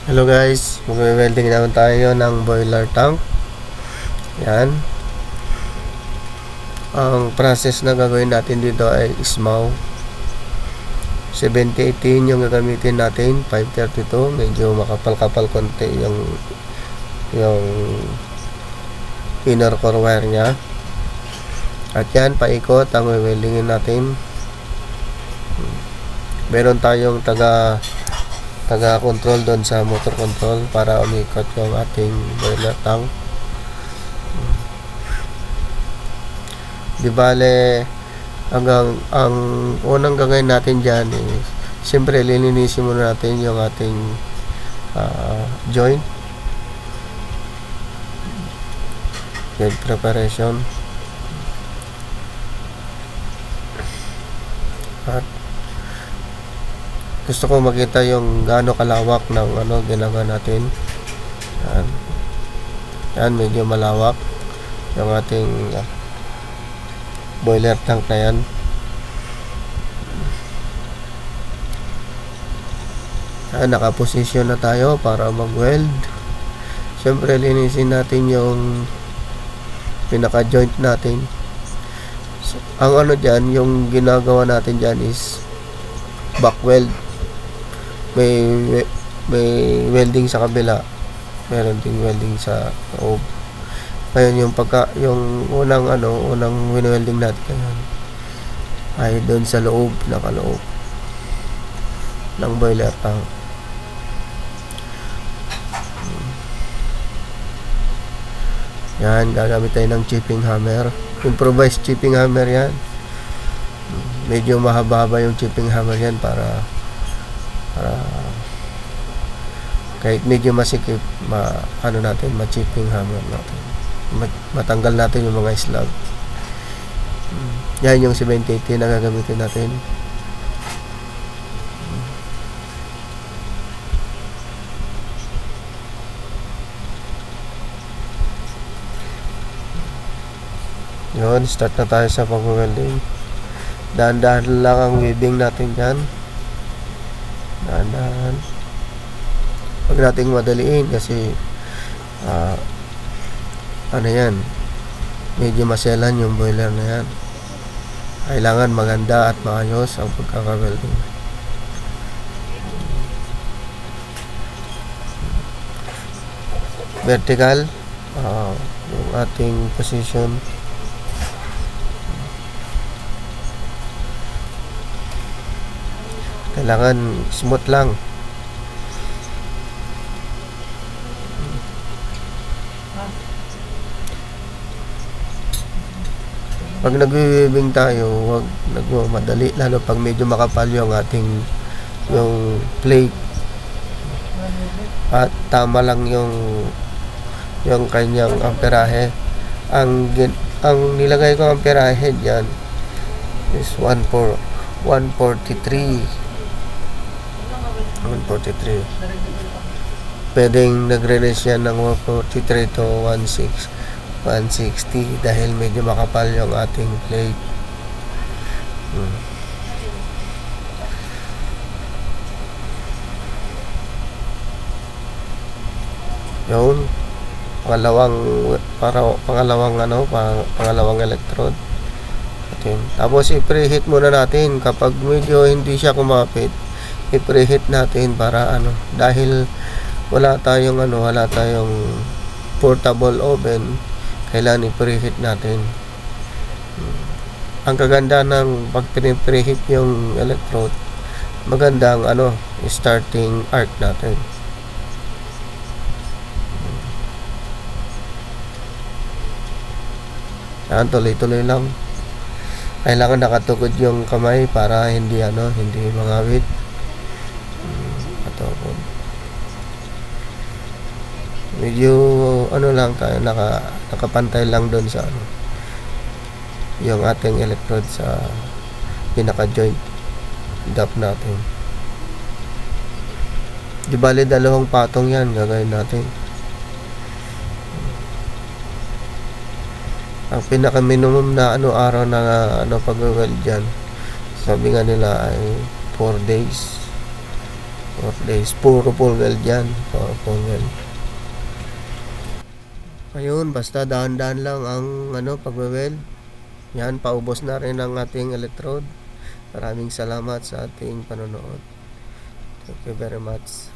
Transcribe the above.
Hello guys, mag-welding naman tayo ng boiler tank. Yan. Ang process na gagawin natin dito ay SMAW 7018 yung gagamitin natin, 532. Medyo makapal-kapal konti yung inner core wire nya. At yan, paikot ang weldingin natin. Meron tayong taga-control doon sa motor control para umikot yung ating boiler tank. Di bale, ang unang gagawin natin dyan siyempre lilinisin muna natin yung ating joint preparation. At gusto ko makita yung gaano kalawak ng ginagawa natin. Yan, medyo malawak yung ating boiler tank na yan. Nakaposisyon na tayo para mag-weld. Siyempre linisin natin yung pinaka joint natin. So, ang dyan, yung ginagawa natin dyan is back weld. May welding sa kabila, meron ding welding sa loob. Ngayon yung unang win-welding natin ngayon ay doon sa loob, nakaloob ng boiler tank. Yan, gagamit tayo ng chipping hammer, improvised chipping hammer yan. Medyo mahaba-haba yung chipping hammer yan para kahit medyo masikip, ma-chipping hammer natin, matanggal natin yung mga slag. Yan yung 7080 na gagamitin natin. Yun, start na tayo sa pag-welding. Dahan-dahan lang ang weaving natin dyan. Dahan-dahan. Huwag nating madaliin kasi yan, medyo maselan yung boiler na yan. Kailangan maganda at maayos ang pagkaka-welding. Vertical yung ating position. Kailangan smooth lang. Pag nag-weaving tayo, huwag nagmamadali, lalo pag medyo makapal yung ating plate. At tama lang yung kanyang amperahe. Ang nilagay ko amperahe diyan is 143. Pwedeng nagre-range yan ng 143 to 160 dahil medyo makapal yung ating plate. Yun, pangalawang electrode. Tapos i-preheat muna natin. Kapag medyo hindi siya kumapit, i-preheat natin para dahil wala tayong portable oven, kailangan i-preheat natin. Ang kaganda ng pag preheat yung electrode, magandang starting arc natin. Yan, tuloy-tuloy lang. Kailangan nakatukod yung kamay para hindi mangawit. Medyo lang tayo, nakapantay lang doon sa yung ating electrode sa pinaka joint gap natin. Di bali dalawang patong yan gagawin natin. Ang pinaka minimum na araw na pag-weld dyan, sabi nga nila ay 4 days. 4 days. Puro full weld yan. Puro full weld. Ayun, basta dahan-dahan lang ang pagwe-weld. Yan, paubos na rin ang ating electrode. Maraming salamat sa ating panonood. Thank you very much.